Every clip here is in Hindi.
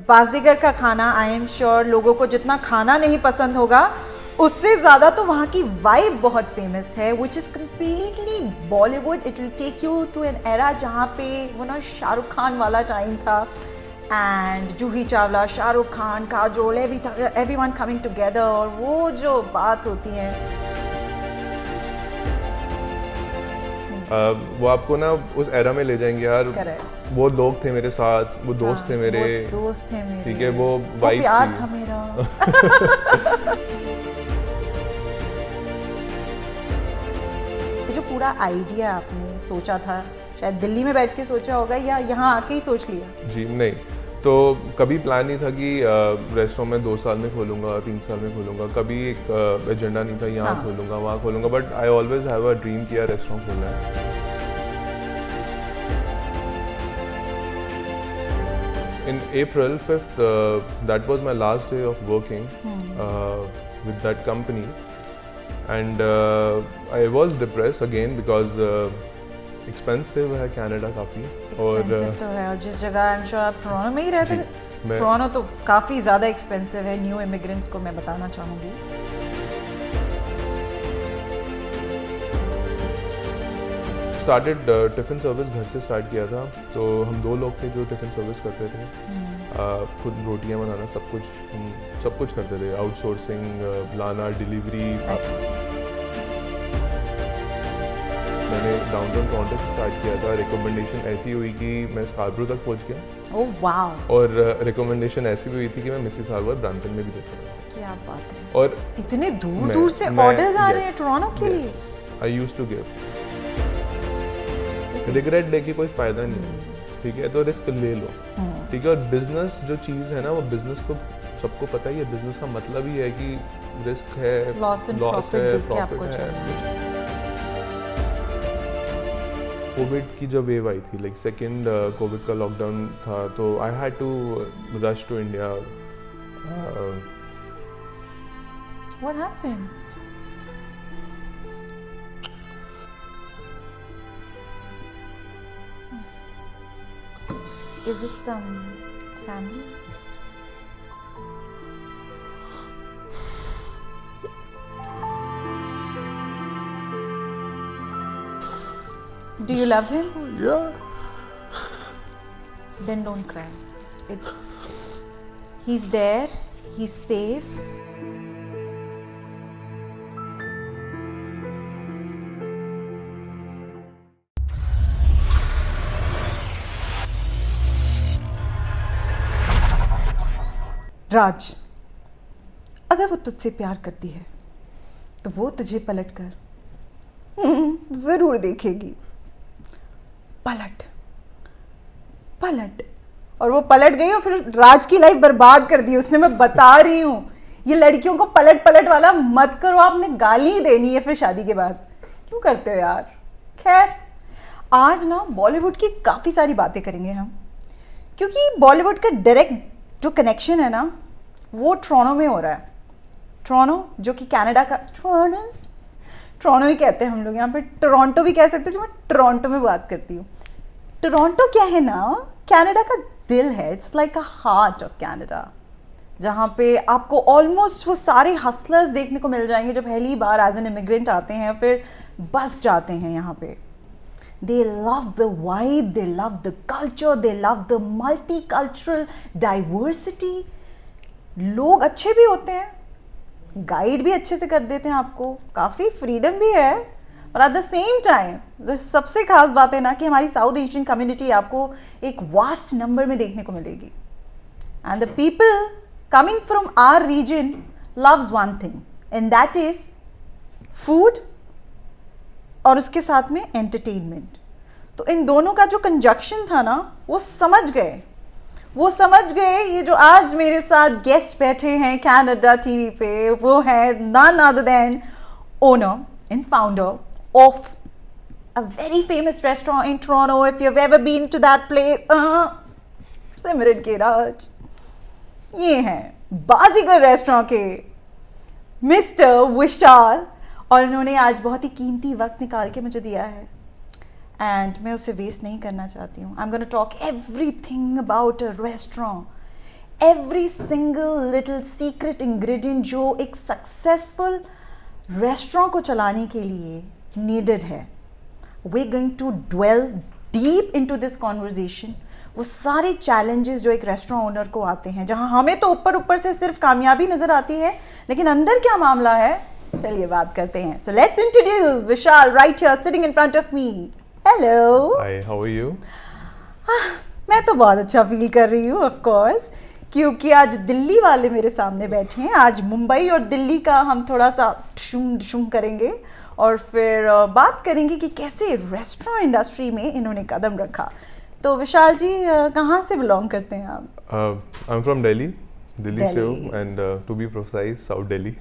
बाजीगर का खाना आई एम श्योर लोगों को जितना खाना नहीं पसंद होगा उससे ज़्यादा तो वहाँ की वाइब बहुत फेमस है, which is completely Bollywood. It will take you to an era जहाँ पे वो ना शाहरुख खान वाला टाइम था, and Juhi Chawla, Shahrukh Khan, Kajol, everyone coming together, और वो जो बात होती है वो आपको ना उस एरा में ले जाएंगे यार. Correct. वो लोग थे मेरे साथ, वो दोस्त थे मेरे, वो दोस्त थे मेरे, ठीक है, वो वाइब प्यार था मेरा. ये जो पूरा आइडिया आपने सोचा था, शायद दिल्ली में बैठ के सोचा होगा या यहाँ आके ही सोच लिया? जी नहीं, तो कभी प्लान नहीं था कि रेस्टोरेंट में 2 साल में खोलूँगा, 3 साल में खोलूँगा. कभी एक एजेंडा नहीं था यहाँ खोलूँगा, वहाँ खोलूँगा. But I always have a dream कि यार रेस्टोरेंट खोलना है. In April 5th, that was my last day of working with that company, and I was depressed again because expensive है कनाडा काफ़ी. एक्सपेंसिव तो है, और जिस जगह आई एम श्योर आप टोरंटो में ही रहते थे, टोरंटो तो काफ़ी ज़्यादा एक्सपेंसिव है न्यू इमिग्रेंट्स को, मैं बताना चाहूँगी. स्टार्टेड टिफ़िन सर्विस घर से स्टार्ट किया था. तो हम 2 लोग थे जो टिफ़िन सर्विस करते थे. खुद रोटियां बनाना, हम सब कुछ करते थे. आउटसोर्सिंग, लाना, डिलीवरी. मैंने डाउनटाउन टोरंटो से स्टार्ट किया था. रिकमेंडेशन ऐसी हुई कि मैं स्कार्बरो तक पहुंच गया. ओह वाव. और रिकमेंडेशन ऐसी भी हुई थी कि मैं मिसिसागा, ब्रैम्पटन में भी देता था. क्या बात है. और इतने दूर दूर से ऑर्डर्स आ रहे हैं टोरंटो के लिए. I used to give. Regret लेके कोई फायदा नहीं है, ठीक है, तो रिस्क ले लो, ठीक है. और बिजनेस जो चीज़ है ना, वो बिजनेस को सबको पता ही है. बिजनेस का मतलब ही है कि रिस्क है, लॉस एंड प्रॉफिट है. कोविड की जब वेव आई थी, लाइक सेकेंड कोविड का लॉकडाउन था, तो I had to rush to India. What happened? Is it some family? Do you love him? Yeah. Then don't cry. He's there, he's safe. राज, अगर वो तुझसे प्यार करती है तो वो तुझे पलट कर जरूर देखेगी. पलट पलट. और वो पलट गई और फिर राज की लाइफ बर्बाद कर दी उसने. मैं बता रही हूँ, ये लड़कियों को पलट पलट वाला मत करो. आपने गाली देनी है फिर शादी के बाद. क्यों करते हो यार? खैर, आज ना बॉलीवुड की काफ़ी सारी बातें करेंगे हम, क्योंकि बॉलीवुड का डायरेक्ट जो कनेक्शन है ना, वो टोरंटो में हो रहा है. टोरंटो जो कि कनाडा का, टोरंटो ही कहते हैं हम लोग यहाँ पे, टोरंटो भी कह सकते हो. जो मैं टोरंटो में बात करती हूँ. टोरंटो क्या है ना, कनाडा का दिल है. It's like a heart of Canada, जहाँ पे आपको ऑलमोस्ट वो सारे हसलर्स देखने को मिल जाएंगे जो पहली बार एज एन इमिग्रेंट आते हैं, फिर बस जाते हैं यहाँ पे. They love the vibe, they love the culture, they love the multicultural diversity. लोग अच्छे भी होते हैं, गाइड भी अच्छे से कर देते हैं आपको, काफ़ी फ्रीडम भी है. और एट द सेम टाइम सबसे खास बात है ना कि हमारी साउथ एशियन कम्युनिटी आपको एक वास्ट नंबर में देखने को मिलेगी. And the people coming from our region loves one thing, and that is food, और उसके साथ में एंटरटेनमेंट. तो इन दोनों का जो कंजक्शन था ना, वो समझ गए. ये जो आज मेरे साथ गेस्ट बैठे हैं कनाडा टीवी पे, वो है none other than owner and founder of a very famous restaurant in Toronto. If you have ever been to that place, Simran के राज. ये हैं बाजीगर रेस्टोरेंट के मिस्टर विशाल, और इन्होंने आज बहुत ही कीमती वक्त निकाल के मुझे दिया है, एंड मैं उसे वेस्ट नहीं करना चाहती हूँ. I am gonna talk everything about a restaurant, every single little secret ingredient जो एक सक्सेसफुल रेस्टोरेंट को चलाने के लिए नीडेड है. We're going to dwell deep into this conversation. वो सारे challenges जो एक रेस्टोरेंट ओनर को आते हैं, जहाँ हमें तो ऊपर ऊपर से सिर्फ कामयाबी नजर आती है, लेकिन अंदर क्या मामला है, चलिए बात करते हैं. So let's introduce Vishal right here sitting in front of me. Hello. Hi, how are you? मैं तो बहुत अच्छा फील कर रही हूँ ऑफ कोर्स, क्योंकि आज दिल्ली वाले मेरे सामने बैठे हैं. आज मुंबई और दिल्ली का हम थोड़ा सा शुम करेंगे और फिर बात करेंगे कि कैसे रेस्टोरेंट इंडस्ट्री में इन्होंने कदम रखा. तो विशाल जी कहाँ से बिलोंग करते हैं आप? आई एम फ्रॉम दिल्ली से हूँ, and to be precise south Delhi.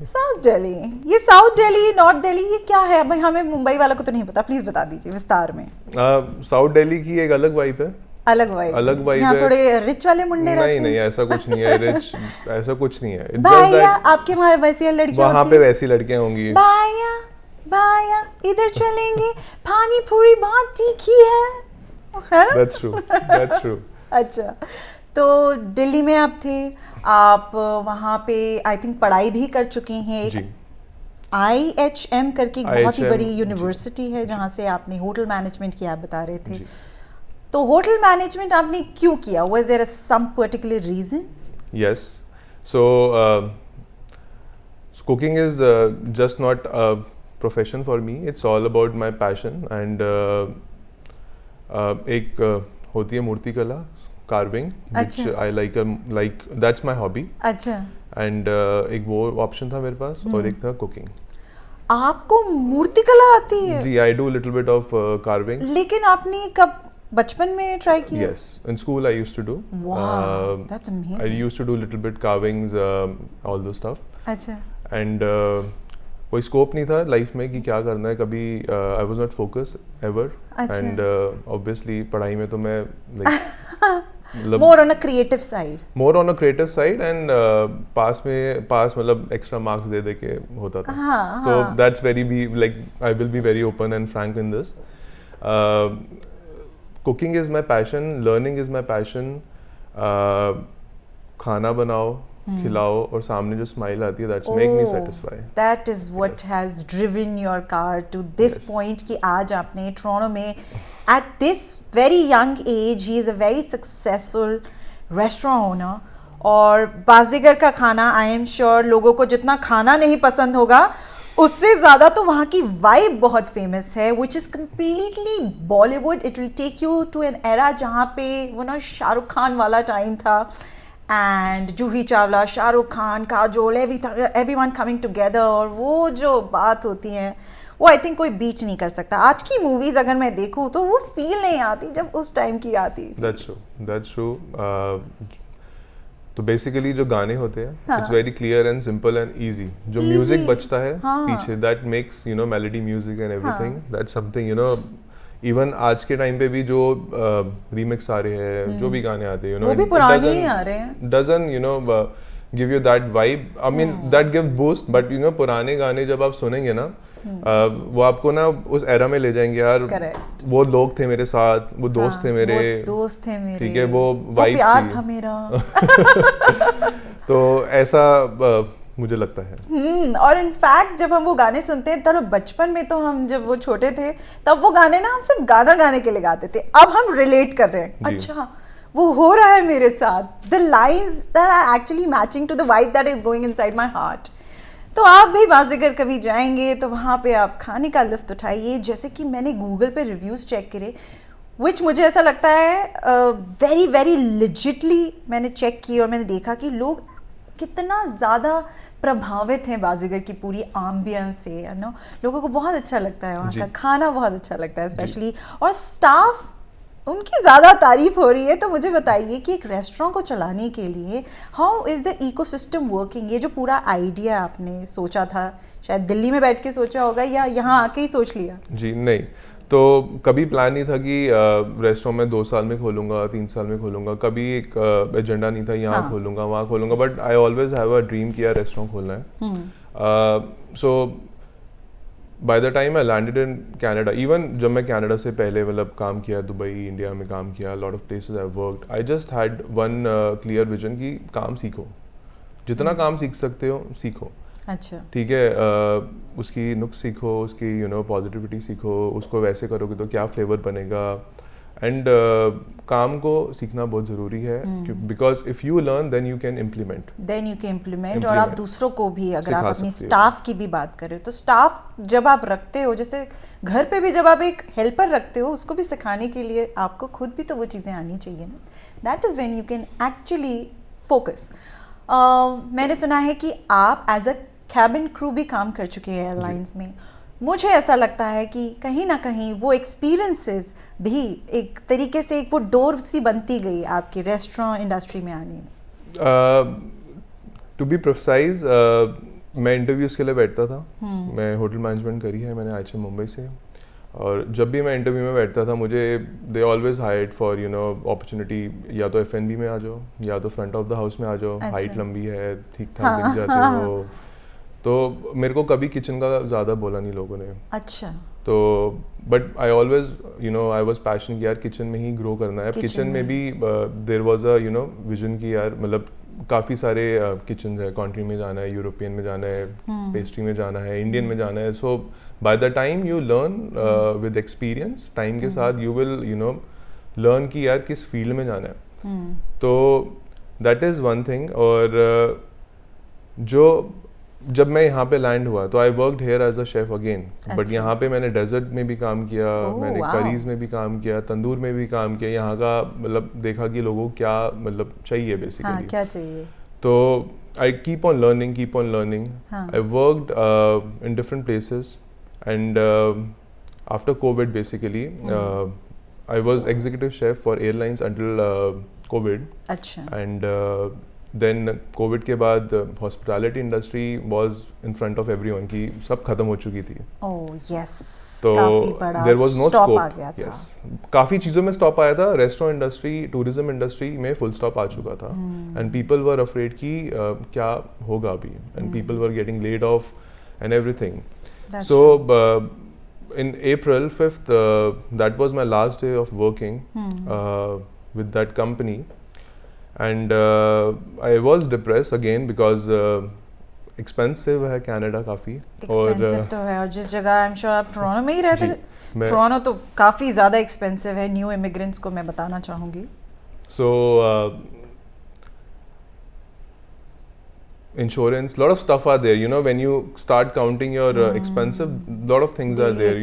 South Delhi, ये साउथ दिल्ली नॉर्थ दिल्ली ये क्या है? भाई हमें मुंबई वालों को तो नहीं पता, प्लीज बता दीजिए विस्तार में. साउथ दिल्ली की एक अलग वाइब है. अलग वाइब यहाँ थोड़े रिच वाले मुंडे रहते हैं? नहीं, ऐसा कुछ नहीं है. रिच ऐसा कुछ नहीं है. भैया आपके वहाँ वैसी लड़कियाँ वहाँ पे वैसी लड़कियाँ होंगी. भैया इधर चलेंगे, पानी पूरी बहुत तीखी है. That's true. अच्छा, तो दिल्ली में आप थे, आप वहाँ पे आई थिंक पढ़ाई भी कर चुके हैं. जी. IHM करके बहुत ही IHM, बड़ी यूनिवर्सिटी है जहाँ से आपने होटल मैनेजमेंट किया, आप बता रहे थे. जी. तो होटल मैनेजमेंट आपने क्यों किया? Was there some particular reason? Yes. So cooking is just not a profession for me. It's all about my passion. And एक होती है मूर्ति कला, carving, which I like. That's my hobby. अच्छा. And एक वो ऑप्शन था मेरे पास और एक था cooking. आपको मूर्ति कला आती है? जी, I do a little bit of carving. लेकिन आपने कब बचपन में ट्राई किया? Yes, in school I used to do. Wow, that's amazing. I used to do little bit carvings, all those stuff. अच्छा. And कोई स्कोप नहीं था लाइफ में कि क्या करना है. कभी I was not focus ever. And obviously पढ़ाई में तो मैं like more on a creative side and pass मतलब एक्स्ट्रा मार्क्स दे के होता था. तो that's very be like I will be very open and frank in this. Cooking is my passion, learning is my passion. खाना बनाओ, खिलाओ और सामने जो स्माइल आती है, that's make me satisfied. That is what has driven your car to this point कि आज आपने टोरंटो में at this very young age ही is a very successful restaurant owner. और बाजीगर का खाना आई एम श्योर लोगों को जितना खाना नहीं पसंद होगा उससे ज़्यादा तो वहाँ की वाइब बहुत फेमस है, which is completely Bollywood. It will take you to an era जहाँ पे वो ना शाहरुख खान वाला टाइम था, and Juhi Chawla, Shahrukh Khan, Kajol, everyone coming together. और वो जो बात होती है वो आई थिंक कोई बीट नहीं कर सकता. आज की मूवीज अगर मैं देखूँ तो वो फील नहीं आती जब उस टाइम की आती. That's true. तो बेसिकली जो गाने होते हैं it's very clear and simple and easy. जो म्यूजिक बजता है पीछे, that makes melody music and everything. That's something even आज के टाइम पे भी जो रीमिक्स आ रहे हैं, जो भी गाने आते हैं, वो भी पुराने ही आ रहे हैं. Doesn't give you that vibe. I mean that give boost, but पुराने गाने जब आप सुनेंगे ना, वो आपको ना उस एरा में ले जाएंगे यार. Correct. वो लोग थे मेरे साथ, वो दोस्त थे मेरे, ठीक है, वो वाइब प्यार था मेरा. तो ऐसा मुझे लगता है. और इनफैक्ट जब हम वो गाने सुनते हैं तब बचपन में, तो हम जब वो छोटे थे तब वो गाने ना हम सिर्फ गाना गाने के लिए गाते थे. अब हम रिलेट कर रहे हैं, अच्छा वो हो रहा है मेरे साथ. The lines that are actually matching to the vibe that is going inside my heart. तो आप भी बाजीगर कभी जाएंगे तो वहाँ पे आप खाने का लुत्फ उठाइए. जैसे कि मैंने गूगल पे रिव्यूज़ चेक करे, विच मुझे ऐसा लगता है वेरी वेरी लिजिटली मैंने चेक की और मैंने देखा कि लोग कितना ज़्यादा प्रभावित हैं बाजीगर की पूरी एम्बियंस से. लोगों को बहुत अच्छा लगता है वहाँ का खाना, बहुत अच्छा लगता है स्पेशली. और स्टाफ उनकी ज़्यादा तारीफ हो रही है. तो मुझे बताइए कि एक रेस्टोरेंट को चलाने के लिए how is the ecosystem working? ये जो पूरा आइडिया आपने सोचा था, शायद दिल्ली में बैठ के सोचा होगा या यहाँ आके ही सोच लिया? जी नहीं, तो कभी प्लान नहीं था कि रेस्टोरेंट में 2 साल में खोलूँगा, 3 साल में खोलूँगा. कभी एक एजेंडा नहीं था यहाँ खोलूँगा, वहाँ खोलूँगा. But I always have a dream कि यार रेस्टोरेंट खोलना है. So by the time I landed in Canada, even जब मैं कनाडा से पहले मतलब काम किया, दुबई, इंडिया में काम किया, lot of places I worked, I just had one clear vision कि काम सीखो, जितना काम सीख सकते हो सीखो। अच्छा, ठीक है, उसकी नुक्स सीखो, उसकी पॉजिटिविटी सीखो, उसको वैसे करोगे तो क्या फ्लेवर बनेगा, एंड काम को सीखना बहुत ज़रूरी है, because if you learn then you can implement और आप दूसरों को भी, अगर आप सिखा अपनी सकते हो। स्टाफ की भी बात करें तो स्टाफ जब आप रखते हो, जैसे घर पे भी जब आप एक हेल्पर रखते हो, उसको भी सिखाने के लिए आपको खुद भी तो वो चीज़ें आनी चाहिए ना। That is when you can actually focus. मैंने सुना है कि आप एज अ कैबिन क्रू भी काम कर चुके हैं एयरलाइंस में। मुझे ऐसा लगता है कि कहीं ना कहीं वो एक्सपीरियंसेस भी एक तरीके से एक वो डोर सी बनती गई आपकी रेस्टोरेंट इंडस्ट्री में आने में। टू बी प्रिसाइज, मैं इंटरव्यूज़ के लिए बैठता था। मैं होटल मैनेजमेंट करी है मैंने IHM मुंबई से, और जब भी मैं इंटरव्यू में बैठता था मुझे they always hired for opportunity, या तो F&B में आ जाओ या तो फ्रंट ऑफ द हाउस में आ जाओ। अच्छा। हाइट लंबी है, ठीक ठाक दिख जाते हो, तो मेरे को कभी किचन का ज़्यादा बोला नहीं लोगों ने। अच्छा, तो but I always I was passion कि यार किचन में ही ग्रो करना है। Kitchen किचन में में। भी देयर वाज अ विजन कि यार मतलब काफ़ी सारे किचन है, कंट्री में जाना है, यूरोपियन में जाना है, पेस्ट्री में जाना है, इंडियन में जाना है। So by the time you learn with experience, time के साथ यू विल लर्न कि यार किस फील्ड में जाना है। तो दैट इज़ वन थिंग। और जो जब मैं यहाँ पे लैंड हुआ तो I worked here as a chef again, but अच्छा। यहाँ पे मैंने डेजर्ट में भी काम किया, ओह, मैंने वाओ। करीज में भी काम किया, तंदूर में भी काम किया। यहाँ का मतलब देखा कि लोगों को क्या मतलब चाहिए हाँ, बेसिकली। क्या चाहिए। तो आई कीप ऑन लर्निंग। हाँ। I worked in different places, and after covid basically I was executive chef for airlines until covid. अच्छा, एंड देन कोविड के बाद hospitality industry was in front of everyone कि सब खत्म हो चुकी थी। ओह यस, तो काफी बड़ा there was no stop scope. आ गया था। यस, काफ़ी चीज़ों में स्टॉप आया था। रेस्टोरेंट इंडस्ट्री, टूरिज्म इंडस्ट्री में फुल स्टॉप आ चुका था, एंड पीपल वर अफ्रेड कि क्या होगा अभी, and people were getting laid off and everything. That's So in April 5th, that was my last day of working with that company, and I was depressed again because expensive है Canada काफ़ी। एक्सपेंसिव तो है, और जिस जगह आई एम श्योर आप टोरंटो में ही रहते जी, हैं, मैं- टोरंटो तो काफ़ी ज़्यादा एक्सपेंसिव है न्यू इमिग्रेंट्स को, मैं बताना चाहूँगी। So insurance, lot of stuff are there. When you start counting your expensive, lot of things are there.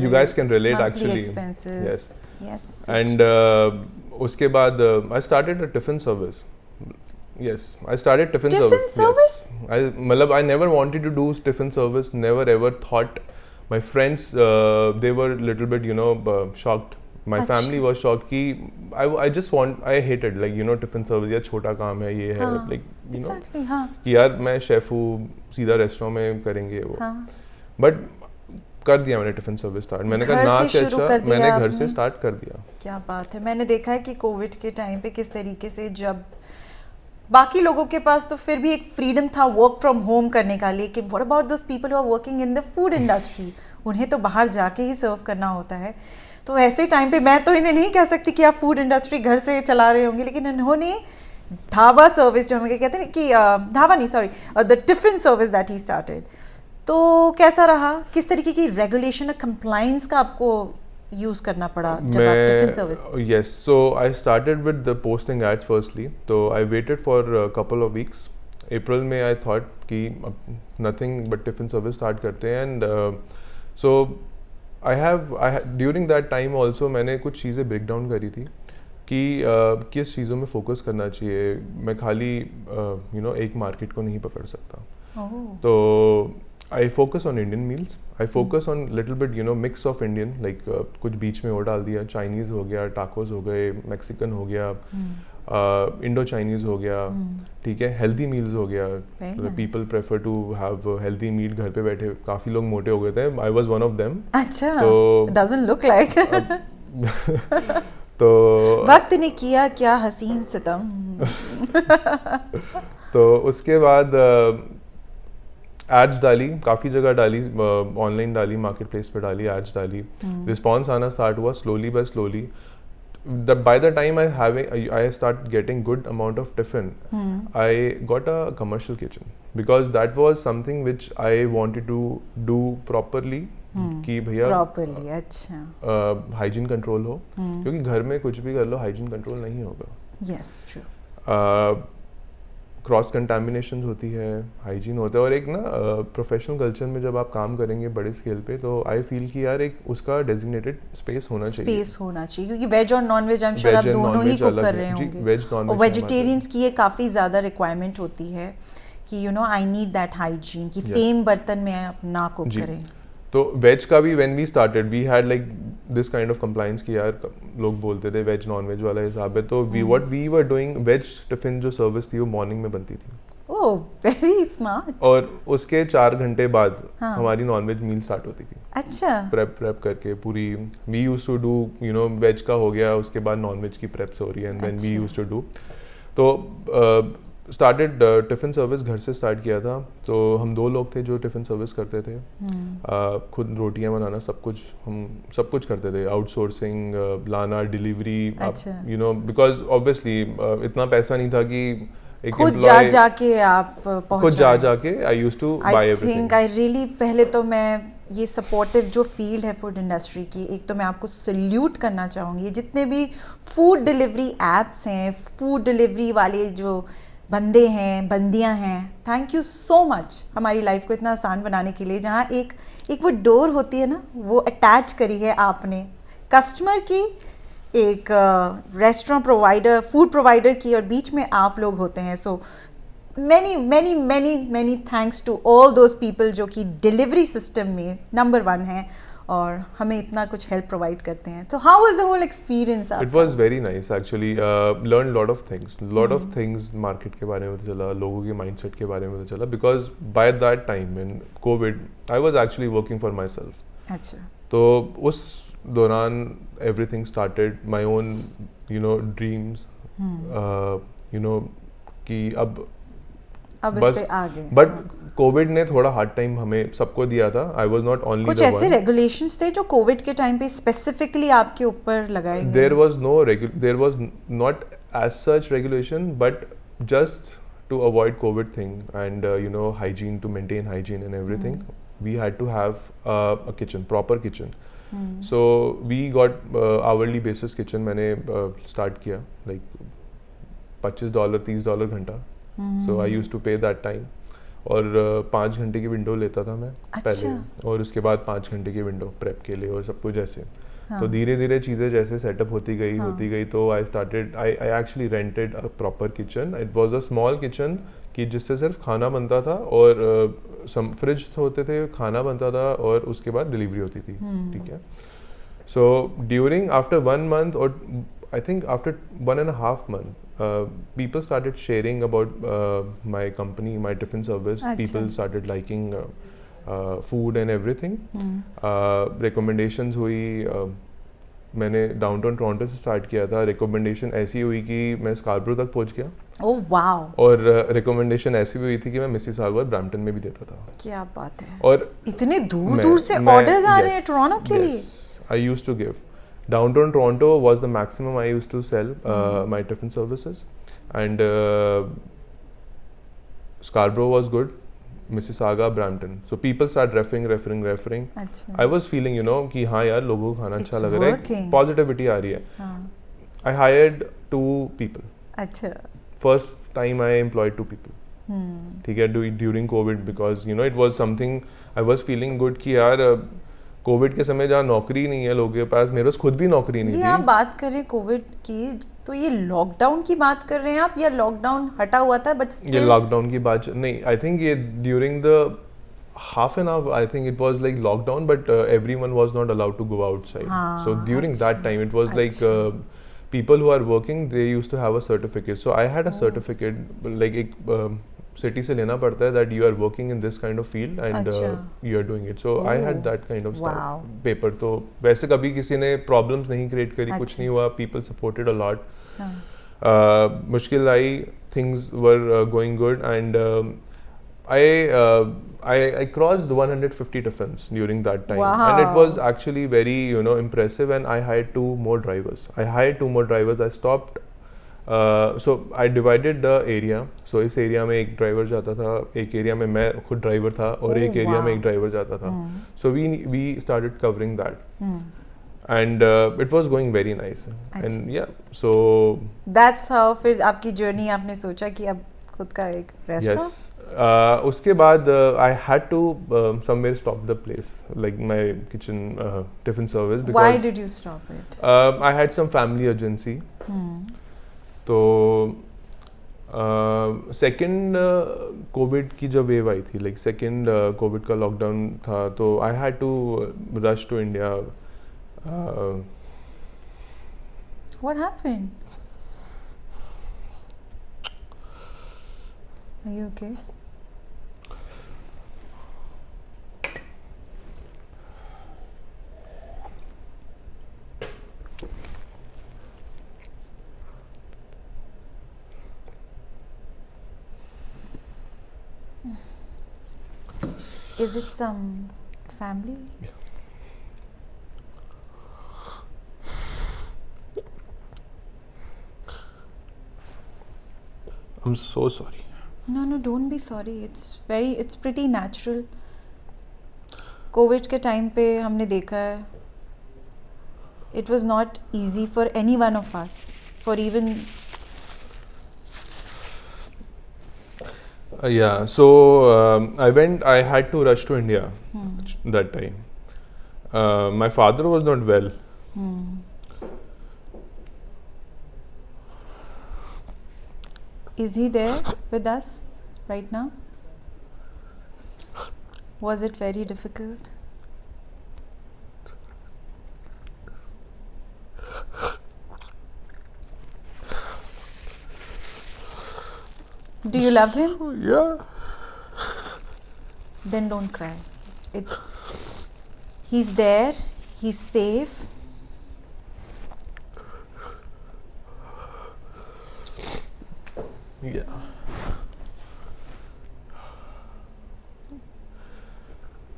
You guys can relate actually. Expenses. Yes. Yes. And उसके बाद I started a tiffin service. Yes, I started tiffin Tiffin service. Yes. I never wanted to do tiffin service. Never ever thought. My friends, they were a little bit, shocked. My अच्छा। family was shocked कि I hated tiffin service, या छोटा काम है ये है, हाँ, like Exactly, हाँ, कि यार मैं शेफ हूँ, सीधा रेस्टोरेंट में करेंगे वो। हाँ। बट कर दिया मैंने टिफिन सर्विस स्टार्ट। मैंने कहा घर ना से से शुरू अच्छा कर दिया मैंने घर आपने? से स्टार्ट कर दिया। क्या बात है। मैंने देखा है कि कोविड के टाइम पे किस तरीके से, जब बाकी लोगों के पास तो फिर भी एक फ्रीडम था वर्क फ्रॉम होम करने का, लेकिन what about those people who are working in the food industry, उन्हें तो बाहर जाके ही सर्व करना होता है। तो ऐसे टाइम पे मैं तो इन्हें नहीं कह सकती कि आप फूड इंडस्ट्री घर से चला रहे होंगे, लेकिन इन्होंने ढाबा सर्विस, जो हमें कहते हैं कि ढाबा नहीं, sorry, the tiffin service that he started, तो कैसा रहा? किस तरीके की रेगुलेशन और कंप्लाइंस का आपको यूज करना पड़ा जब आप tiffin service? Yes, so I started with the posting ads firstly. तो I waited for couple of weeks. April में आई थॉट कि nothing but tiffin service start करते हैं। And so during that time also मैंने कुछ चीज़ें ब्रेक डाउन करी थी कि किस चीज़ों में फोकस करना चाहिए। मैं खाली एक मार्केट को नहीं पकड़ सकता। तो I focus on Indian meals, I focus on little bit mix of Indian, like कुछ बीच में और डाल दिया, चाइनीज़ हो गया, टाकोस हो गए, मैक्सिकन हो गया, इंडो चाइनीज़ हो गया, ठीक है, हेल्दी मील्स हो गया। People prefer to have healthy meal. घर पे बैठे काफ़ी लोग मोटे हो गए थे, I was one of them. अच्छा, तो डजंट लुक लाइक। तो वक्त ने किया क्या हसीन सितम। तो उसके बाद एड्स डाली, काफ़ी जगह डाली, ऑनलाइन डाली, मार्केट प्लेस पे डाली, एड्स डाली, रिस्पॉन्स आना स्टार्ट हुआ slowly by slowly. By the time I start getting good amount of tiffin, I got a commercial kitchen because that was something which I wanted to do properly. कि भैया प्रॉपर्ली, अच्छा, हाइजीन कंट्रोल हो, क्योंकि घर में कुछ भी कर लो हाइजीन कंट्रोल नहीं होगा. Yes true. क्रॉस कंटामिनेशन होती है, हाइजीन होता है, और एक ना प्रोफेशनल कल्चर में जब आप काम करेंगे बड़े स्केल पे, तो आई फील कि यार एक उसका डेजिग्नेटेड स्पेस होना चाहिए, क्योंकि वेज और non ways I am sure आप दोनों ही कुक कर रहे होंगे. वेज नॉन और वेजिटेरियंस की ये काफ़ी ज़्यादा रिक्वायरमेंट होती है कि आई नीड दैट हाइजीन, कि सेम बर्तन में आप ना कुक करें. तो वेज का भी when we started we had like this kind of compliance कि यार लोग बोलते थे वेज नॉन वेज वाला हिसाब है, तो what we were doing, veg tiffin जो सर्विस थी वो मॉर्निंग में बनती थी. Oh very smart. और उसके 4 घंटे बाद हमारी नॉन वेज मील स्टार्ट होती थी. अच्छा. प्रेप करके पूरी, we used to do veg का हो गया, उसके बाद नॉन वेज की प्रेप्स हो रही है, and then we used to do. तो स्टार्टेड टिफ़िन सर्विस घर से स्टार्ट किया था. तो हम 2 लोग थे जो टिफ़िन सर्विस करते थे. खुद रोटियां बनाना, सब कुछ करते थे. आउटसोर्सिंग, लाना, डिलीवरी, बिकॉज ऑब्वियसली इतना पैसा नहीं था कि एक खुद जाके आप पहुंच खुद जाके I used to buy everything. I really, पहले तो मैं ये सपोर्टिव जो फील्ड है फूड इंडस्ट्री की, एक तो मैं आपको सल्यूट करना चाहूँगी. जितने भी फूड डिलीवरी एप्स हैं, फूड डिलीवरी वाले जो बंदे हैं, बंदियां हैं, थैंक यू सो मच हमारी लाइफ को इतना आसान बनाने के लिए. जहाँ एक वो डोर होती है ना, वो अटैच करी है आपने कस्टमर की, एक रेस्टोरेंट प्रोवाइडर, फूड प्रोवाइडर की, और बीच में आप लोग होते हैं. सो many thanks to all those people जो कि डिलीवरी सिस्टम में नंबर 1 हैं और हमें इतना कुछ हेल्प प्रोवाइड करते हैं. तो how was the whole experience? It was very nice actually. Learn lot of things market के बारे में पता चला, लोगों के माइंडसेट के बारे में पता चला, because by that time in Covid I was actually working for my self. अच्छा. तो उस दौरान everything started my own dreams, कि अब इससे आगे. बट कोविड ने थोड़ा हार्ड टाइम हमें सबको दिया था. आई वाज नॉट ओनली कुछ ऐसे रेगुलेशंस थे जो कोविड के टाइम पे स्पेसिफिकली आपके ऊपर लगाए गए? There was not as such regulation, but just to avoid Covid thing and hygiene, to maintain hygiene and everything, we had to have a kitchen, proper kitchen. So we got hourly basis kitchen मैंने start किया, like $25 $30 घंटा. So I used to pay that time. और 5 घंटे की विंडो लेता था मैं पहले, और उसके बाद 5 घंटे की विंडो प्रेप के लिए और सब कुछ ऐसे. तो धीरे धीरे चीज़ें जैसे सेटअप होती गई तो I actually rented a proper kitchen. It was a small kitchen कि जिससे सिर्फ खाना बनता था और फ्रिज होते थे, खाना बनता था और उसके बाद डिलीवरी होती थी. ठीक है. So during after 1 month or I think after 1.5 months, people started sharing about my company, my tiffin service. Achha. People started liking food and everything. Recommendations हुई. मैंने डाउनटाउन टोरंटो से स्टार्ट किया था. रिकमेंडेशन ऐसी हुई कि मैं स्कारब्रो तक पहुंच गया. Oh wow. और रिकमेंडेशन ऐसी भी हुई थी कि मैं मिसिसागा और ब्रैम्पटन में भी देता था. क्या बात है. और इतने दूर से ऑर्डर्स आ रहे हैं टोरंटो के लिए. I used to give. Downtown Toronto was the maximum I used to sell my tiffin services, and Scarborough was good, Mississauga, Brampton. So people start referring. अच्छा. I was feeling कि हाँ यार लोगों को खाना अच्छा लग रहा है, पॉजिटिविटी आ रही है. हाँ. I hired 2 people. अच्छा. First time I employed 2 people. ठीक है, during COVID, because it was something I was feeling good कि यार कोविड के समय जहाँ नौकरी नहीं है लोगों के पास, मेरे पास खुद भी नौकरी नहीं थी. आप बात करें कोविड की, तो ये लॉकडाउन की बात कर रहे हैं आप, या लॉकडाउन हटा हुआ था बट स्टिल? ये लॉकडाउन की बात नहीं, आई थिंक ये during the half an hour, I think it was like lockdown, but everyone was not allowed to go outside. So during that time it was like people who are working, they used to have a certificate. So I had a certificate, like एक city से लेना पड़ता है that you are working in this kind of field and you are doing it. So I had that kind of paper. तो वैसे कभी किसी ने problems नहीं create करी, कुछ नहीं हुआ. People supported a lot. मुश्किल आई, things were going good, and I crossed 150 tiffins during that time, and it was Wow. actually very impressive. And I hired two more drivers. I stopped. So I divided the area. So इस area में एक driver जाता था, एक area में मैं खुद driver था, और Oh, एक area में wow. एक driver जाता था. So we started covering that, Hmm. and it was going very nice. And yeah, so That's how फिर आपकी journey आपने सोचा कि अब खुद का एक restaurant? yes. उसके बाद I had to somewhere stop the place, like my kitchen tiffin service, because Why did you stop it? I had some family urgency. Hmm. तो सेकेंड कोविड की जब वेव आई थी, लाइक सेकेंड कोविड का लॉकडाउन था, तो I had to rush to India. What happened? Are you okay? Is it some family? I'm so sorry. No, don't be sorry. It's pretty natural. Covid के टाइम पे हमने देखा है, it was not easy for any one of us, for even Yeah, so I had to rush to India that time. My father was not well. Is he there with us right now? Was it very difficult? Do you love him? Yeah. Then don't cry. He's there, he's safe. Yeah.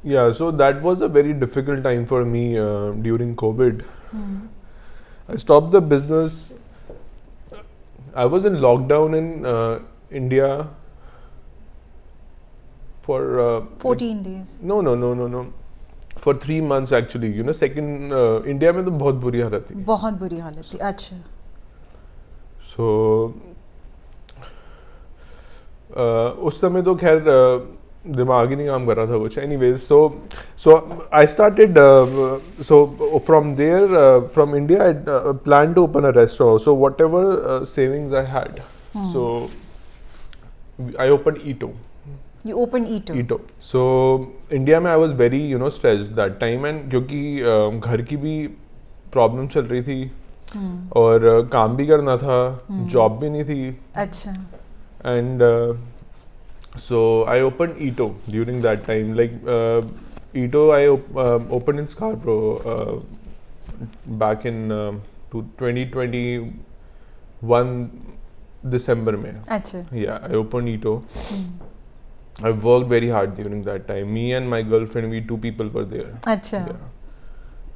Yeah, so that was a very difficult time for me during COVID. I stopped the business. I was in lockdown in India for 14 days. No. For 3 months actually. Second India में तो बहुत बुरी हालत थी. बहुत बुरी हालत थी. अच्छा. So उस समय तो खैर दिमाग ही नहीं काम कर रहा था कुछ. Anyways, so I started. So from there, from India, I planned to open a restaurant. So whatever savings I had, so I opened Eto. You opened Eto. So India में I was very stressed that time, and क्योंकि घर की भी प्रॉब्लम चल रही थी और काम भी करना था, जॉब भी नहीं थी. अच्छा. And so I opened Eto during that time. Like Eto, I opened in Scarborough back in 2021 December में. अच्छा. Yeah, I opened Eto. I worked very hard during that time. Me and my girlfriend, we 2 people were there. अच्छा. Yeah.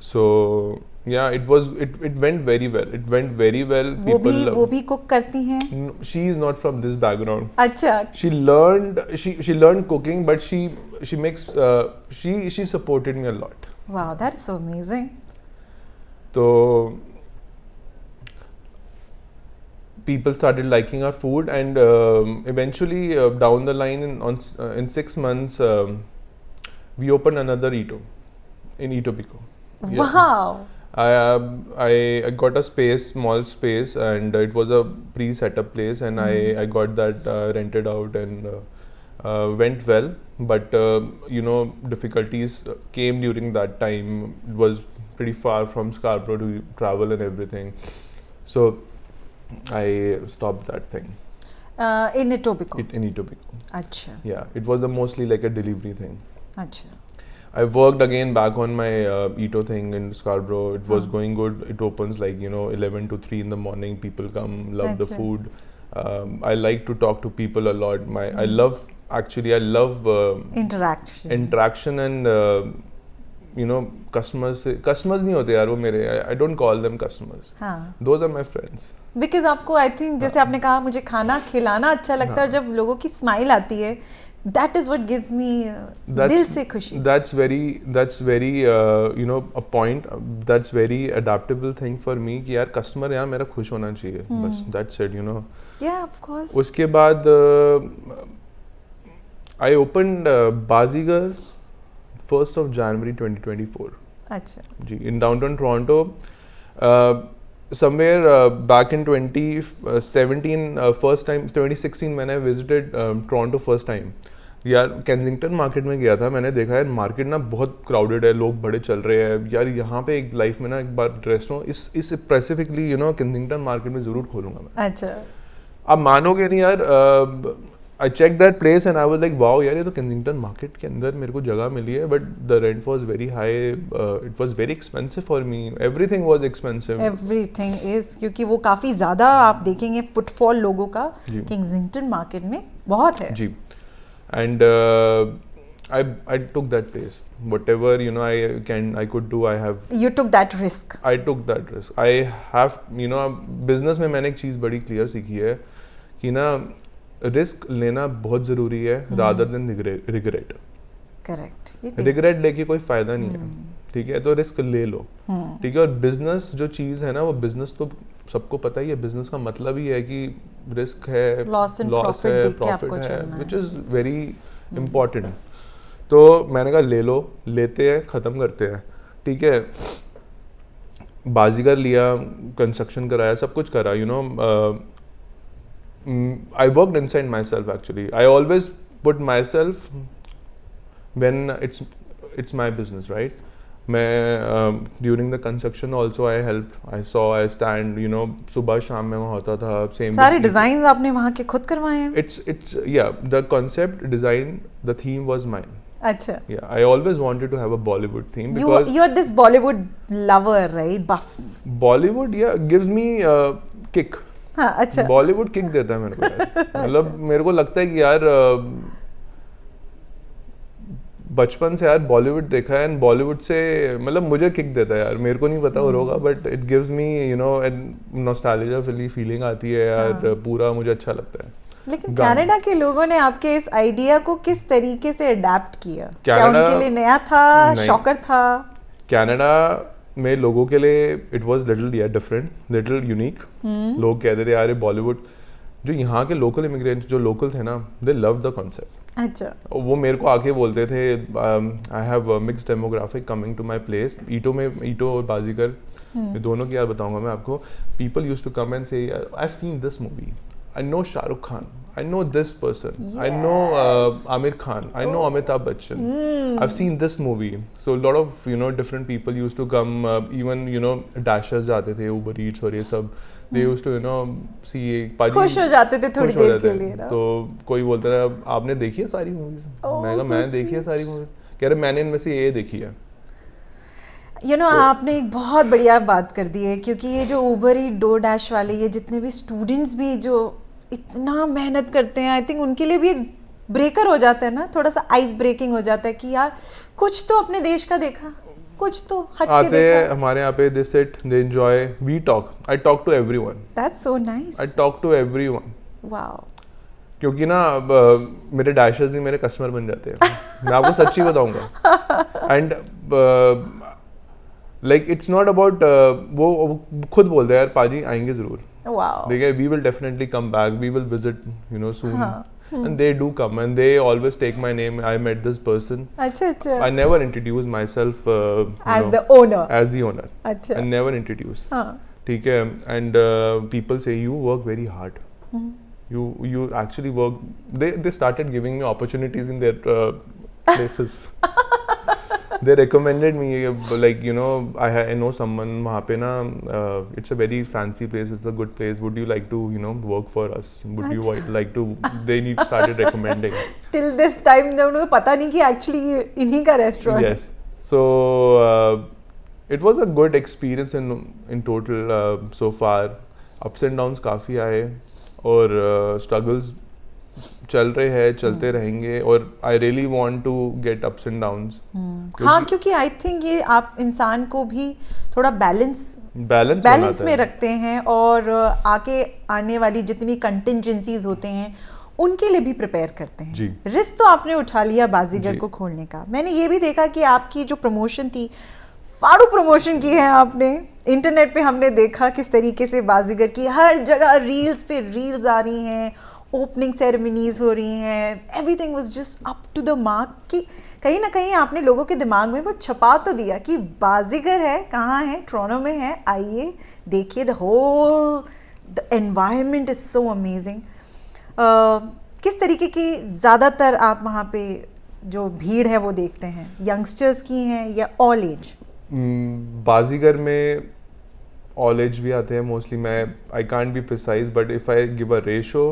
So yeah, it went very well. It went very well. वो भी कुक करती हैं? No, she is not from this background. अच्छा. She learned cooking, but she makes she supported me a lot. Wow, that's so amazing. So people started liking our food, and eventually down the line in 6 months we opened another Eto in Etobicoke. Yeah. Wow. I got a small space, and it was a pre-setup place, and I got that rented out, and went well. But difficulties came during that time. It was pretty far from Scarborough to travel and everything, so I stopped that thing. In Etobicoke. In Etobicoke. अच्छा. Yeah, it was mostly like a delivery thing. अच्छा. I worked again back on my Eto thing in Scarborough. It was going good. It opens like 11 to 3 in the morning. People come, love the Achha. food. I like to talk to people a lot. I love actually I love interaction and customers नहीं होते यार वो मेरे, I don't call them customers. हाँ. Those are my friends. Because आपको I think जैसे आपने कहा मुझे खाना खिलाना अच्छा लगता है और जब लोगों की स्माइल आती है, that is what gives me दिल से खुशी. That's very a point. That's very adaptable thing for me कि यार customer यहाँ मेरा खुश होना चाहिए. बस that's it, Yeah, of course. उसके बाद I opened Bazigar 1st of January 2024. अच्छा. जी, in downtown Toronto. Somewhere back in 2017, first time 2016 when I visited Toronto first time. यार केंजिंगटन मार्केट में गया था, मैंने देखा है मार्केट ना बहुत क्राउडेड है, लोग बड़े चल रहे हैं यार, यहाँ पे एक लाइफ में ना एक बार रेस्टोरेंट इस स्पेसिफिकली केंजिंगटन मार्केट में ज़रूर खोलूँगा मैं. अच्छा. आप मानोगे नहीं यार, I check that place and I was like wow यार, ये तो केंजिंगटन मार्केट के अंदर मेरे को जगह मिली है, but the rent was very high, it was very expensive for me, everything was expensive. Everything is, क्योंकि वो काफ़ी ज़्यादा आप देखेंगे फुटफॉल लोगों का केंजिंगटन मार्केट में बहुत है. जी. And I took that place. Whatever I could do, I have. You took that risk. I took that risk. I have business में मैंने एक चीज़ बड़ी clear सीखी है कि ना risk लेना बहुत ज़रूरी है rather than regret. Correct. Regret लेके कोई फ़ायदा नहीं है, ठीक है, तो रिस्क ले लो, ठीक है. और बिजनेस जो चीज़ है ना, वो बिजनेस तो सबको पता ही है, बिजनेस का मतलब ही है कि रिस्क है, लॉस है, प्रॉफिट है, विच इज़ वेरी इम्पोर्टेंट. तो मैंने कहा ले लो, लेते हैं, ख़त्म करते हैं, ठीक है. बाजीगर लिया, कंस्ट्रक्शन कराया, सब कुछ करा, I worked inside my self actually. I always put my self when it's my business, right? मैं during the construction also I helped, I stand, सुबह शाम में वहाँ होता था. Same सारे डिजाइन आपने वहाँ के खुद करवाए हैं? It's yeah, the concept design, the theme was mine. अच्छा. Yeah, I always wanted to have a Bollywood theme because you're this Bollywood lover, right? Buff. Bollywood, yeah, gives me kick. हाँ, अच्छा. Bollywood kick देता है मेरे को यार. मतलब मेरे को लगता है कि यार बचपन से यार बॉलीवुड देखा है, एंड बॉलीवुड से मतलब मुझे किक देता है यार. मेरे को नहीं पता और होगा, but it gives me nostalgia feeling आती है यार. पूरा मुझे अच्छा लगता है. लेकिन कनाडा के लोगों ने आपके इस आइडिया को किस तरीके से अडेप्ट किया? क्या उनके लिए नया था, शॉकर था? कनाडा में लोगों के लिए it was little different, little unique. लोग कहते थे यार बॉलीवुड, जो यहाँ के लोकल इमिग्रेंट्स जो लोकल थे ना, दे लव द कॉन्सेप्ट. अच्छा. वो मेरे को आके बोलते थे, I have mixed demographic coming to my place. ईटो और बाजीगर, दोनों की यार बताऊंगा मैं आपको. People used to come and say I have seen this movie, I know Shahrukh Khan, I know this person, I know Amir Khan, I know Amitabh Bachchan, I've seen this movie. So a lot of different people used to come, even dashers जाते थे, Uber Eats और ये सब. They used to see खुश हो जाते थे थोड़ी देर के लिए ना. तो कोई बोलता था आपने देखी है सारी मूवीज? मैं कहा मैंने देखी है सारी मूवीज. कह रहे मैंने इनमें से ये देखी है. आपने एक बहुत बढ़िया बात कर दी है, क्योंकि ये जो उबर ई डोर डैश वाले, ये जितने भी स्टूडेंट्स भी जो इतना मेहनत करते हैं, आई थिंक उनके लिए भी एक ब्रेकर हो जाता है ना, थोड़ा सा आइस ब्रेकिंग हो जाता है कि यार कुछ तो अपने देश का देखा, कुछ तो हट के देखा. हमारे यहाँ पे they sit, they enjoy, we talk, I talk to everyone. That's so nice. I talk to everyone. Wow. क्योंकि ना मेरे डैशर्स भी मेरे कस्टमर बन जाते हैं. मैं आपको सच्ची बताऊंगा. And like it's not about, वो खुद बोलते हैं यार पाजी आएंगे जरूर. Wow. We will definitely come back. We will visit, soon. And they do come, and they always take my name. I met this person. अच्छा. I never introduce myself as the owner. As the owner. अच्छा. I never introduce. हाँ. ठीक है. And people say you work very hard. You actually work. They started giving me opportunities in their places. They recommended me, like I know someone वहाँ पे ना, it's a very fancy place, it's a good place, would you like to work for us, would you like to, they started recommending. Till this time उनको पता नहीं कि actually इन्हीं का restaurant. Yes, so it was a good experience in total so far. Ups and downs काफ़ी आए और struggles चल रहे हैं, चलते रहेंगे, और I really want to get ups and downs. हाँ, क्योंकि आई थिंक ये आप इंसान को भी थोड़ा बैलेंस में रखते हैं, और आगे आने वाली जितनी कंटिजेंसीज होते हैं उनके लिए भी प्रिपेयर करते हैं। जी। रिस्क तो आपने उठा लिया बाजीगर जी। को खोलने का। मैंने ये भी देखा कि आपकी जो प्रमोशन थी, फाड़ू प्रमोशन की है आपने। इंटरनेट पे हमने देखा किस तरीके से बाजीगर की हर जगह रील्स पे रील्स आ रही हैं, ओपनिंग सेरेमनीज हो रही हैं, everything was just up to the mark. कि कहीं ना कहीं आपने लोगों के दिमाग में वो छपा तो दिया कि बाजीगर है, कहाँ है, टोरंटो में है, आइए देखिए, the environment is so amazing. किस तरीके की ज़्यादातर आप वहाँ पे जो भीड़ है वो देखते हैं, यंगस्टर्स की हैं या ऑल एज? बाजीगर में ऑल एज भी आते हैं मोस्टली। मैं I can't be precise, but if I give a ratio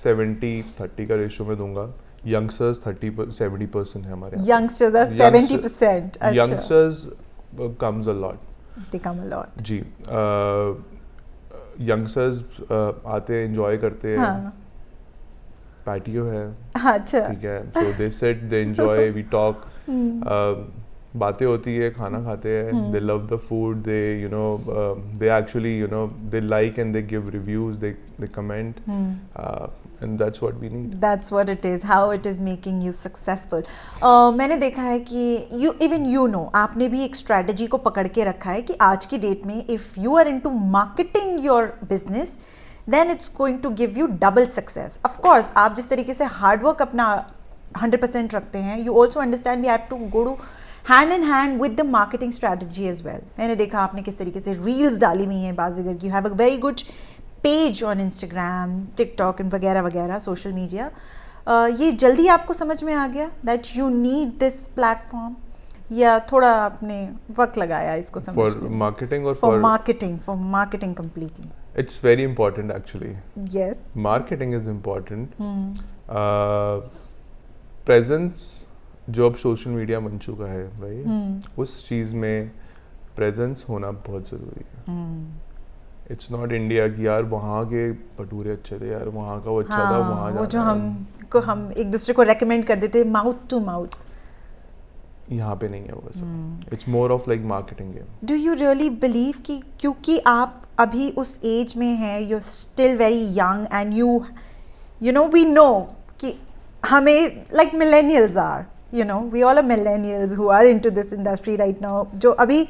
70-30 का रेशो में दूंगा। यंगस्टर्स 70% है हमारे। Youngsters are 70%। Youngsters comes a lot, they come a lot. जी। यंगस्टर्स आते हैं, एंजॉय करते हैं। हाँ। पैटियो है, अच्छा। ठीक है, so they sit, they enjoy, we talk, बातें होती है, खाना खाते हैं, they love the food, they you know they actually you know they like and they give reviews, they comment, and that's what we need. That's what it is, how it is making you successful. मैंने देखा है कि you know, आपने भी एक स्ट्रैटेजी को पकड़ के रखा है कि आज की डेट में if you are into marketing your business, then it's going to give you double success. Of course, आप जिस तरीके से हार्ड वर्क अपना 100% रखते हैं, you also understand we have to go to hand in hand with the marketing strategy as well. मैंने देखा आपने किस तरीके से रील्स डाली हुई हैं बाजीगर की। You have a very good page on Instagram, TikTok and वगैरह वगैरह सोशल मीडिया। ये जल्दी आपको समझ में आ गया that you need this platform, या थोड़ा आपने वक्त लगाया इसको समझने For में? marketing or for marketing completely. It's very important actually. Yes. Marketing is important. Presence जो अब सोशल मीडिया बन चुका है भाई, उस चीज़ में प्रेजेंस होना बहुत ज़रूरी है। इट्स नॉट इंडिया कि यार वहाँ के भटूरे अच्छे थे, यार वहाँ का वो अच्छा था, वहाँ वो जो जाना है। हम एक दूसरे को रेकमेंड कर देते, माउथ टू माउथ। यहाँ पे नहीं है वो सब। It's more of like marketing game. Do you really believe कि क्योंकि आप अभी उस एज में हैं, you still very young and you know we know कि हमें like millennials are, you know we all are millennials who are into this industry right now, जो अभी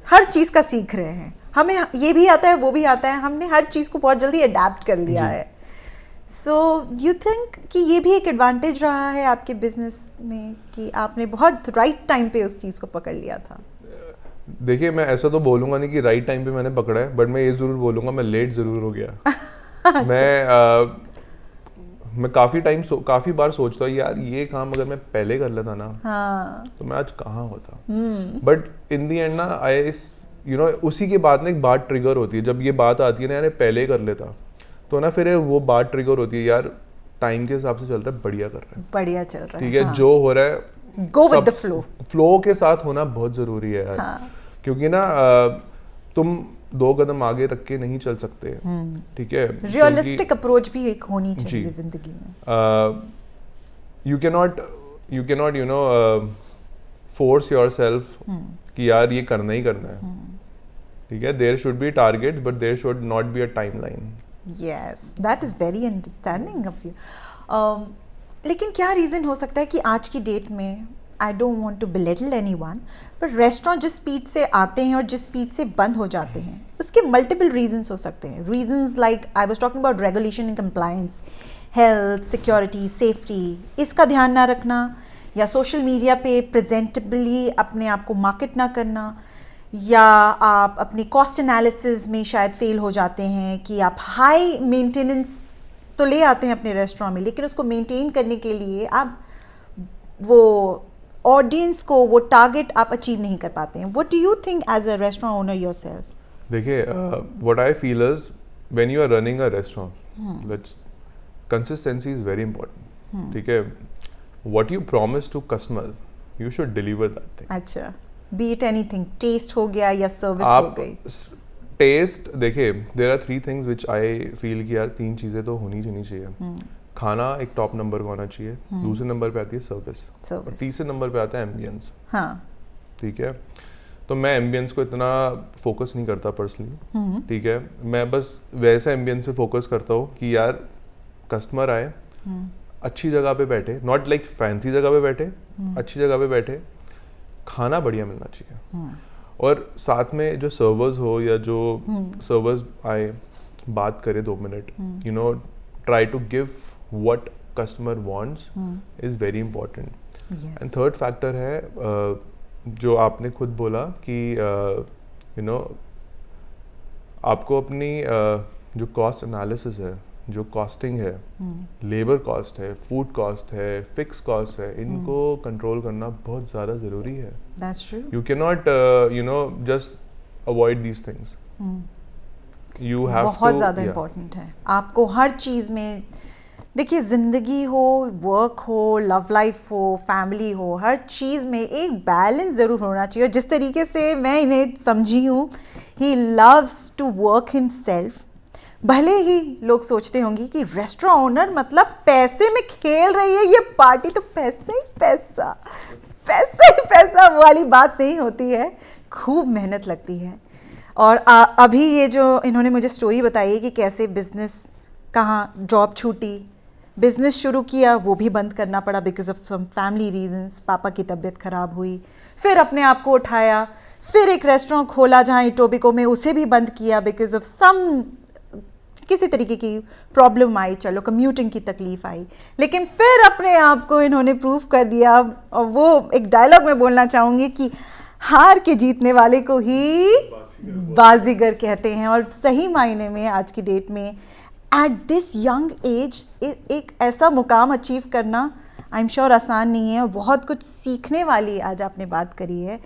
हर चीज़ का सीख रहे हैं। हमें ये भी आता है, वो भी आता है, हमने हर चीज़ को बहुत जल्दी अडेप्ट कर लिया है। सो यू थिंक कि ये भी एक एडवांटेज रहा है आपके बिजनेस में कि आपने बहुत राइट टाइम पे उस चीज़ को पकड़ लिया था? देखिए, मैं ऐसा तो बोलूँगा नहीं कि राइट टाइम पे मैंने पकड़ा है, बट मैं ये ज़रूर बोलूँगा मैं लेट ज़रूर हो गया। मैं काफ़ी बार सोचता हूँ यार ये काम अगर मैं पहले कर लेता ना, तो मैं आज कहाँ होता। बट इन दी एंड ना उसी के बाद ना एक बात ट्रिगर होती है। जब ये बात आती है ना यार पहले कर लेता, तो ना फिर वो बात ट्रिगर होती है यार टाइम के हिसाब से चल रहा है, बढ़िया कर रहा है, बढ़िया चल रहा है, ठीक है। हाँ। जो हो रहा है गो विद द फ्लो के साथ होना बहुत ज़रूरी है यार। हाँ। क्योंकि ना तुम 2 कदम आगे रख के नहीं चल सकते, ठीक है। रियलिस्टिक अप्रोच भी एक होनी चाहिए जिंदगी में। You cannot you know force yourself कि यार ये करना ही करना है, ठीक है। There should be target but there should not be a timeline. Yes, that is very understanding of you. लेकिन क्या रीज़न हो सकता है कि आज की डेट में, I don't want to belittle anyone, पर रेस्टोरेंट जिस स्पीड से आते हैं और जिस स्पीड से बंद हो जाते हैं, उसके मल्टीपल रीजंस हो सकते हैं। Reasons like I was talking about regulation and compliance, health, security, safety, इसका ध्यान ना रखना, या सोशल मीडिया पे प्रेजेंटेबली अपने आप को मार्केट ना करना, या आप अपने कॉस्ट एनालिसिस में शायद फेल हो जाते हैं कि आप हाई मेंटेनेंस तो ले आते हैं अपने रेस्टोरेंट में, लेकिन उसको मेंटेन करने के लिए आप वो ऑडियंस को, वो टारगेट आप अचीव नहीं कर पाते हैं। What do you think as a restaurant owner yourself? देखिए, what I feel is when you are running a restaurant, let's consistency is very important, ठीक है। What you promise to customers you should deliver that thing. अच्छा, बी इट एनीथिंग, टेस्ट हो गया या सर्विस हो गई। टेस्ट, देखिए there are 3 things which I feel कि यार 3 चीज़ें तो होनी चाहिए। खाना एक टॉप नंबर का होना चाहिए, दूसरे नंबर पे आती है सर्विस, और तीसरे नंबर पे आता है एम्बियंस। हाँ ठीक है, तो मैं एम्बियंस को इतना फोकस नहीं करता पर्सनली। ठीक है, मैं बस वैसा एम्बियंस पे फोकस करता हूँ कि यार कस्टमर आए, अच्छी जगह पे बैठे, नॉट लाइक फैंसी जगह पे बैठे, अच्छी जगह पे बैठे, खाना बढ़िया मिलना चाहिए, और साथ में जो सर्वर्स हो या जो सर्वर्स आए बात करे 2 minute, you know, try to give what customer wants is very important. And third factor है जो आपने खुद बोला कि यू नो आपको अपनी जो कॉस्ट एनालिसिस है, जो कॉस्टिंग है, लेबर कॉस्ट है, फूड कॉस्ट है, फिक्स कॉस्ट है, इनको कंट्रोल करना बहुत ज़्यादा ज़रूरी है। That's true. You cannot you know just avoid these things. You have बहुत to, ज़्यादा yeah. इम्पोर्टेंट है आपको हर चीज़ में। देखिए ज़िंदगी हो, वर्क हो, लव लाइफ हो, फैमिली हो, हर चीज़ में एक बैलेंस ज़रूर होना चाहिए। जिस तरीके से मैं इन्हें समझी हूँ, he loves to work himself. भले ही लोग सोचते होंगे कि रेस्टोरेंट ओनर मतलब पैसे में खेल रही है ये पार्टी, तो पैसा ही पैसा, पैसा ही पैसा वाली बात नहीं होती है, खूब मेहनत लगती है। और अभी ये जो इन्होंने मुझे स्टोरी बताई है कि कैसे बिजनेस, कहाँ जॉब छूटी, बिजनेस शुरू किया, वो भी बंद करना पड़ा because of some family reasons, पापा की तबीयत ख़राब हुई, फिर अपने आप को उठाया, फिर एक रेस्टोरेंट खोला जहाँ इटोबिको में, उसे भी बंद किया बिकॉज ऑफ सम किसी तरीके की प्रॉब्लम आई, चलो कम्यूटिंग की तकलीफ आई, लेकिन फिर अपने आप को इन्होंने प्रूव कर दिया। और वो एक डायलॉग मैं बोलना चाहूँगी कि हार के जीतने वाले को ही बाजीगर कहते हैं। और सही मायने में आज की डेट में एट दिस यंग एज एक ऐसा मुकाम अचीव करना आई एम श्योर आसान नहीं है, और बहुत कुछ सीखने वाली आज आपने बात करी है।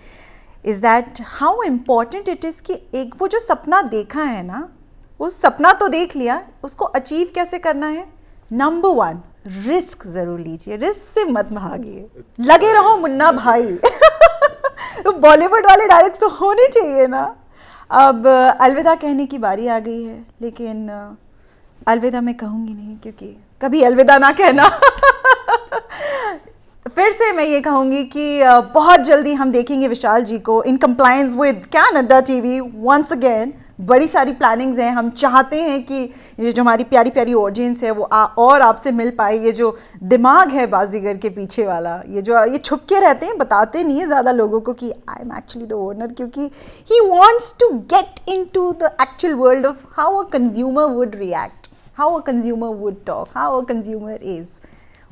Is that how important it is कि एक वो जो सपना देखा है ना, उस सपना तो देख लिया, उसको अचीव कैसे करना है। नंबर 1, रिस्क ज़रूर लीजिए, रिस्क से मत भागिए, लगे रहो मुन्ना भाई। बॉलीवुड वाले डायलॉग्स तो होने चाहिए ना। अब अलविदा कहने की बारी आ गई है, लेकिन अलविदा मैं कहूँगी नहीं, क्योंकि कभी अलविदा ना कहना। फिर से मैं ये कहूँगी कि बहुत जल्दी हम देखेंगे विशाल जी को इन कंप्लायंस विद कैन अड्डा टीवी वंस अगेन। बड़ी सारी प्लानिंग्स हैं, हम चाहते हैं कि ये जो हमारी प्यारी प्यारी ऑडियंस है वो और आपसे मिल पाए। ये जो दिमाग है बाजीगर के पीछे वाला, ये छुप के रहते हैं, बताते नहीं है ज़्यादा लोगों को कि I am actually the owner, क्योंकि he wants to get into the actual world of how a consumer would react, how a consumer would talk, how a consumer is.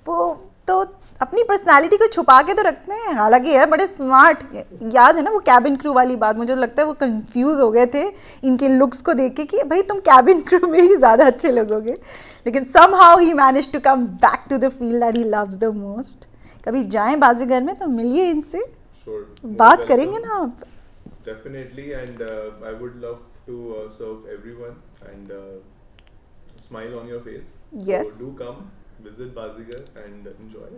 वो तो अपनी पर्सनालिटी को छुपा के तो रखते हैं, हालांकि है बड़े स्मार्ट। याद है ना वो कैबिन क्रू वाली बात, मुझे लगता है वो कंफ्यूज हो गए थे इनके लुक्स को देख के कि भाई तुम कैबिन क्रू में ही ज़्यादा अच्छे लगोगे, लेकिन somehow he managed to come back to the field that he loves the most। कभी जाएं बाजीगर में तो मिलिए इनसे, Sure. बात करेंगे ना आप। Definitely, and I would love to serve everyone and smile on your face. Yes. So do come, visit Bazigar and enjoy.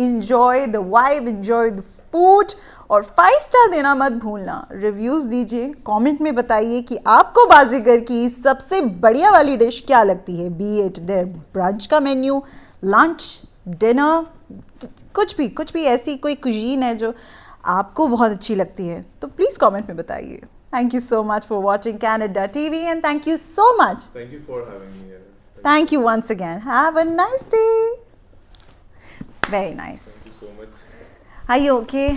Enjoy the vibe, enjoy the food, और 5 स्टार देना मत भूलना। रिव्यूज़ दीजिए, कमेंट में बताइए कि आपको बाजीगर की सबसे बढ़िया वाली डिश क्या लगती है, बी इट देयर ब्रंच का मेन्यू, लंच, डिनर, कुछ भी ऐसी कोई कुजीन है जो आपको बहुत अच्छी लगती है, तो प्लीज़ कमेंट में बताइए। Thank you so much for watching Canada TV and thank you so much. Thank you for having me here. Thank you once again. Have a nice day. Very nice. Thank you so much. Are you okay?